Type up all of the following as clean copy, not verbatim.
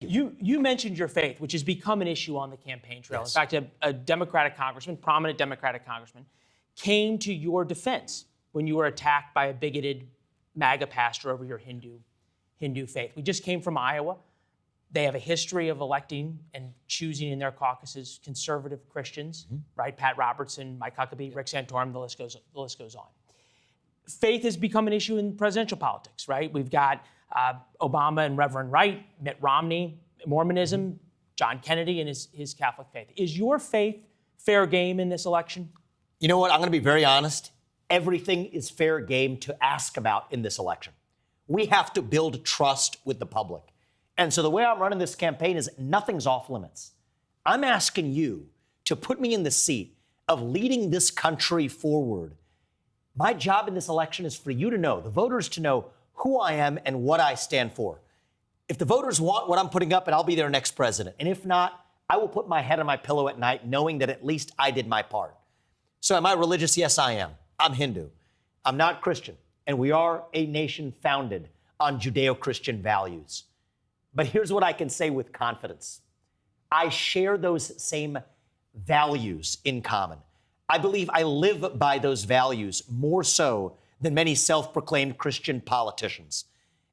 You mentioned your faith, which has become an issue on the campaign trail. Yes. In fact, a Democratic congressman, prominent Democratic congressman, came to your defense when you were attacked by a bigoted MAGA pastor over your Hindu faith. We just came from Iowa. They have a history of electing and choosing in their caucuses conservative Christians, right? Pat Robertson, Mike Huckabee, Rick Santorum, the list goes on. Faith has become an issue in presidential politics, right? We've got Obama and Reverend Wright, Mitt Romney, Mormonism, John Kennedy and his Catholic faith. Is your faith fair game in this election? You know what? I'm going to be very honest. Everything is fair game to ask about in this election. We have to build trust with the public. And so the way I'm running this campaign is nothing's off limits. I'm asking you to put me in the seat of leading this country forward. My job in this election is for you to know, the voters to know who I am and what I stand for. If the voters want what I'm putting up, and I'll be their next president. And if not, I will put my head on my pillow at night knowing that at least I did my part. So am I religious? Yes, I am. I'm Hindu. I'm not Christian. And we are a nation founded on Judeo-Christian values. But here's what I can say with confidence. I share those same values in common. I believe I live by those values more so than many self-proclaimed Christian politicians.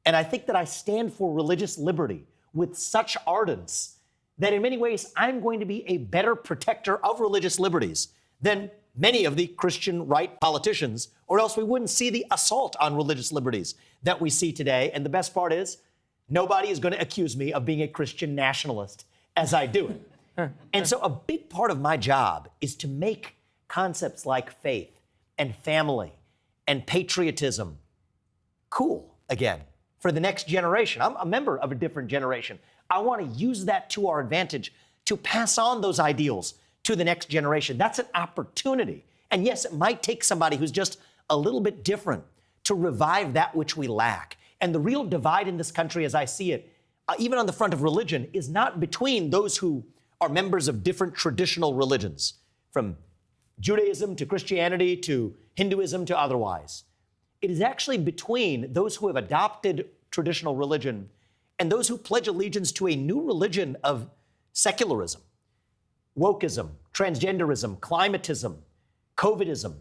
And I think that I stand for religious liberty with such ardence that in many ways I'm going to be a better protector of religious liberties than many of the Christian right politicians, or else we wouldn't see the assault on religious liberties that we see today. And the best part is, nobody is going to accuse me of being a Christian nationalist as I do it. And so a big part of my job is to make concepts like faith and family and patriotism cool again for the next generation. I'm a member of a different generation. I want to use that to our advantage to pass on those ideals to the next generation. That's an opportunity. And yes, it might take somebody who's just a little bit different to revive that which we lack. And the real divide in this country, as I see it, even on the front of religion, is not between those who are members of different traditional religions, from Judaism to Christianity to Hinduism to otherwise. It is actually between those who have adopted traditional religion and those who pledge allegiance to a new religion of secularism, wokeism, transgenderism, climatism, COVIDism.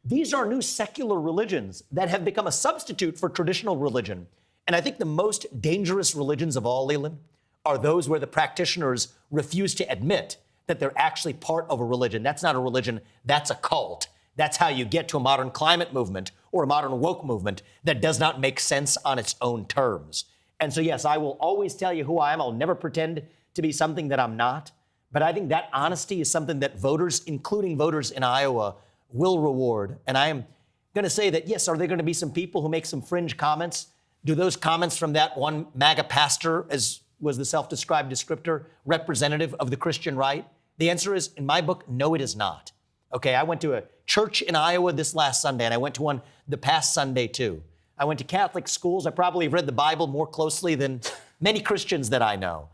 These are new secular religions that have become a substitute for traditional religion. And I think the most dangerous religions of all, Leland, are those where the practitioners refuse to admit that they're actually part of a religion. That's not a religion, that's a cult. That's how you get to a modern climate movement or a modern woke movement that does not make sense on its own terms. And so, yes, I will always tell you who I am. I'll never pretend to be something that I'm not. But I think that honesty is something that voters, including voters in Iowa, will reward. And I am going to say that, yes, are there going to be some people who make some fringe comments? Do those comments from that one MAGA pastor, as was the self-described descriptor, representative of the Christian right? The answer is, in my book, no, it is not. Okay, I went to a church in Iowa this last Sunday, and I went to one the past Sunday, too. I went to Catholic schools. I probably have read the Bible more closely than many Christians that I know.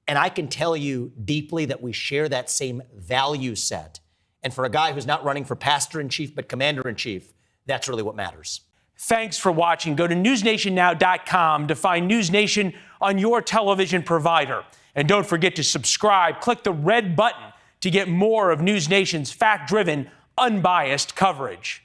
And I can tell you deeply that we share that same value set. And for a guy who's not running for pastor-in-chief but commander-in-chief, that's really what matters. Thanks for watching. Go to newsnationnow.com to find NewsNation on your television provider. And don't forget to subscribe. Click the red button to get more of NewsNation's fact-driven, unbiased coverage.